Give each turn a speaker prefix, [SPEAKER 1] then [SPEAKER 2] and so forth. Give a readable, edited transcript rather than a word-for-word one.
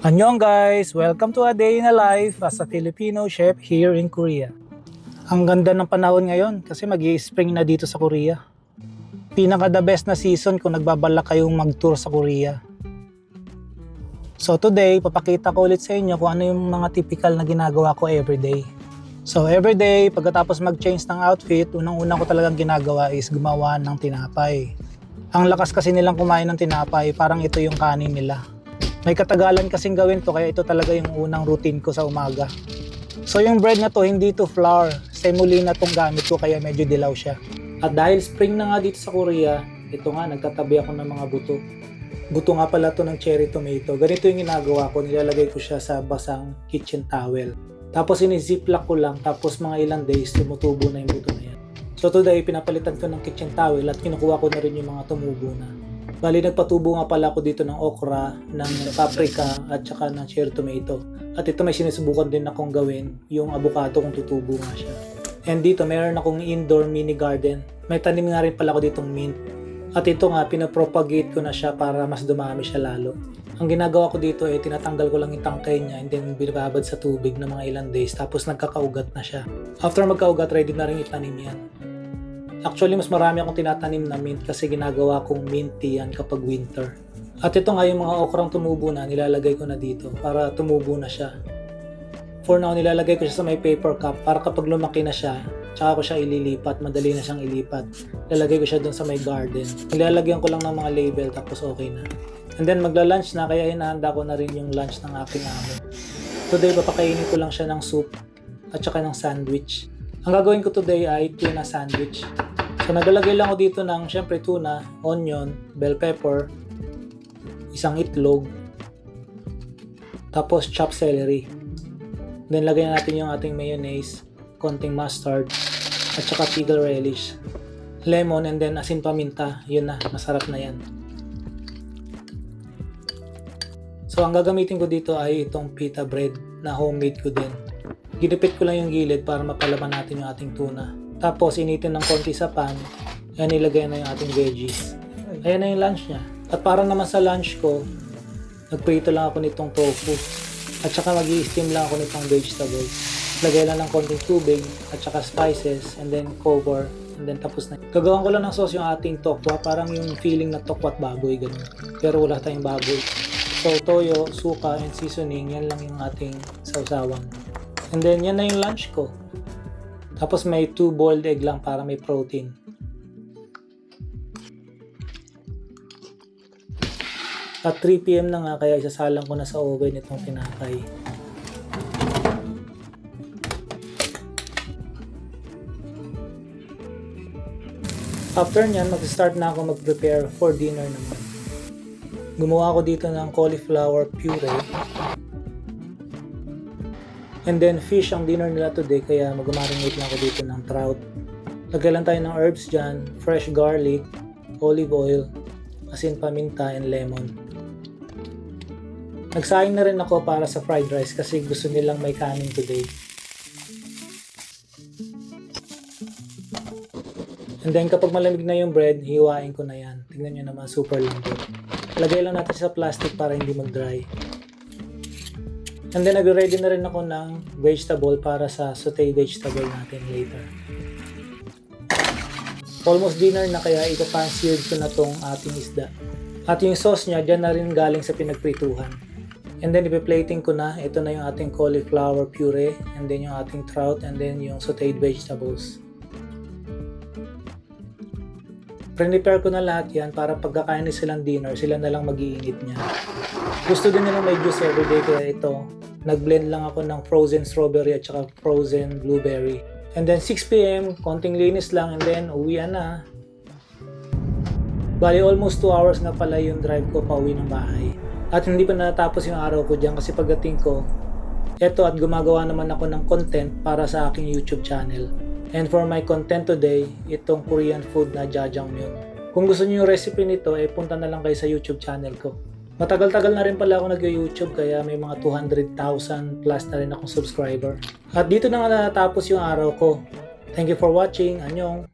[SPEAKER 1] Annyeong guys! Welcome to a day in a life as a Filipino chef here in Korea. Ang ganda ng panahon ngayon kasi mag-i-spring na dito sa Korea. Pinaka the best na season kung nagbabalak kayong mag-tour sa Korea. So today, papakita ko ulit sa inyo kung ano yung mga typical na ginagawa ko everyday. So everyday, pagkatapos mag-change ng outfit, unang-unang ko talagang ginagawa is gumawa ng tinapay. Ang lakas kasi nilang kumain ng tinapay, parang ito yung kanin nila. May katagalan kasing gawin to kaya ito talaga yung unang routine ko sa umaga. So yung bread na to hindi to flour, semolina tong gamit ko kaya medyo dilaw siya. At dahil spring na nga dito sa Korea, ito nga nagtatabi ako ng mga buto. Buto nga pala to ng cherry tomato. Ganito yung ginagawa ko, nilalagay ko siya sa basang kitchen towel. Tapos ini-ziplock ko lang, tapos mga ilang days tumutubo na yung buto na yan. So today pinapalitan ko ng kitchen towel at kinukuha ko na rin yung mga tumubo na. Bali nagpatubo nga pala ako dito ng okra, ng paprika at saka ng cherry tomato. At ito may sinusubukan din akong gawin, yung avocado kung tutubo nga siya. And dito mayroon akong indoor mini garden. May tanim nga rin pala ako ditong mint. At ito nga pinapropagate ko na siya para mas dumami siya lalo. Ang ginagawa ko dito ay tinatanggal ko lang yung tangkay niya and then binababad sa tubig ng mga ilang days tapos nagkakaugat na siya. After magkaugat, ready na rin itanim yan. Actually, mas marami akong tinatanim na mint kasi ginagawa kong mint tea yan kapag winter. At ito nga yung mga okrang tumubo na, nilalagay ko na dito para tumubo na siya. For now, nilalagay ko siya sa may paper cup para kapag lumaki na siya, tsaka ko siya ililipat, madali na siyang ilipat. Lalagay ko siya dun sa may garden. Nilalagyan ko lang ng mga label tapos okay na. And then magla-lunch na kaya hinahanda ko na rin yung lunch ng aking amo. Today, papakainin ko lang siya ng soup at saka ng sandwich. Ang gagawin ko today ay tuna sandwich. So naglalagay lang ako dito ng syempre tuna, onion, bell pepper, isang itlog, tapos chopped celery. Then lagyan natin yung ating mayonnaise, konting mustard, at saka pickle relish, lemon, and then asin paminta. Yun na, masarap na yan. So ang gagamitin ko dito ay itong pita bread na homemade ko din. Ginipit ko lang yung gilid para mapalaman natin yung ating tuna. Tapos initin ng konti sa pan, yan nilagay na yung ating veggies. Ayan na yung lunch niya. At para naman sa lunch ko, nagprito lang ako nitong tofu. At saka mag-i-steam lang ako nitong vegetables. Lagay lang ng konting tubig, at saka spices, and then cover, and then tapos na. Gagawin ko lang ng sauce yung ating tokwa, parang yung feeling na tokwa at baboy, ganun. Pero wala tayong baboy. So toyo, suka, and seasoning, yan lang yung ating sausawan. And then yan na yung lunch ko. Tapos may 2 boiled egg lang para may protein. At 3 PM na nga kaya isasalang ko na sa oven itong tinapay. After nyan, mag-start na ako mag-prepare for dinner naman. Gumawa ako dito ng cauliflower puree. And then fish ang dinner nila today kaya mag-marinate lang ako dito ng trout. Lagay lang tayo ng herbs dyan, fresh garlic, olive oil, asin paminta, and lemon. Nagsaing na rin ako para sa fried rice kasi gusto nilang may kanin today. And then kapag malamig na yung bread, hiwain ko na yan. Tingnan nyo naman, super lambot. Lagay lang natin sa plastic para hindi mag-dry. And then nag-ready na rin ako ng vegetable para sa sauté vegetable natin later. Almost dinner na kaya ipapan-seared ko na tong ating isda. At yung sauce niya, dyan na rin galing sa pinagprituhan. And then ipi-plating ko na, ito na yung ating cauliflower puree, and then yung ating trout, and then yung sautéed vegetables. Prepare ko na lahat yan para pagkakain na silang dinner, sila na lang mag-iinit niya. Gusto din nila may juice everyday kaya ito, nag-blend lang ako ng frozen strawberry at saka frozen blueberry. And then 6 PM, konting linis lang and then uwian na. Bali almost 2 hours nga pala yung drive ko pauwi ng bahay. At hindi pa natapos yung araw ko dyan kasi pagdating ko, eto at gumagawa naman ako ng content para sa aking YouTube channel. And for my content today, itong Korean food na jjajangmyeon. Kung gusto niyo yung recipe nito, punta na lang kayo sa YouTube channel ko. Matagal-tagal na rin pala ako nag-YouTube kaya may mga 200,000 plus na rin akong subscriber. At dito na nga natapos yung araw ko. Thank you for watching. Annyeong!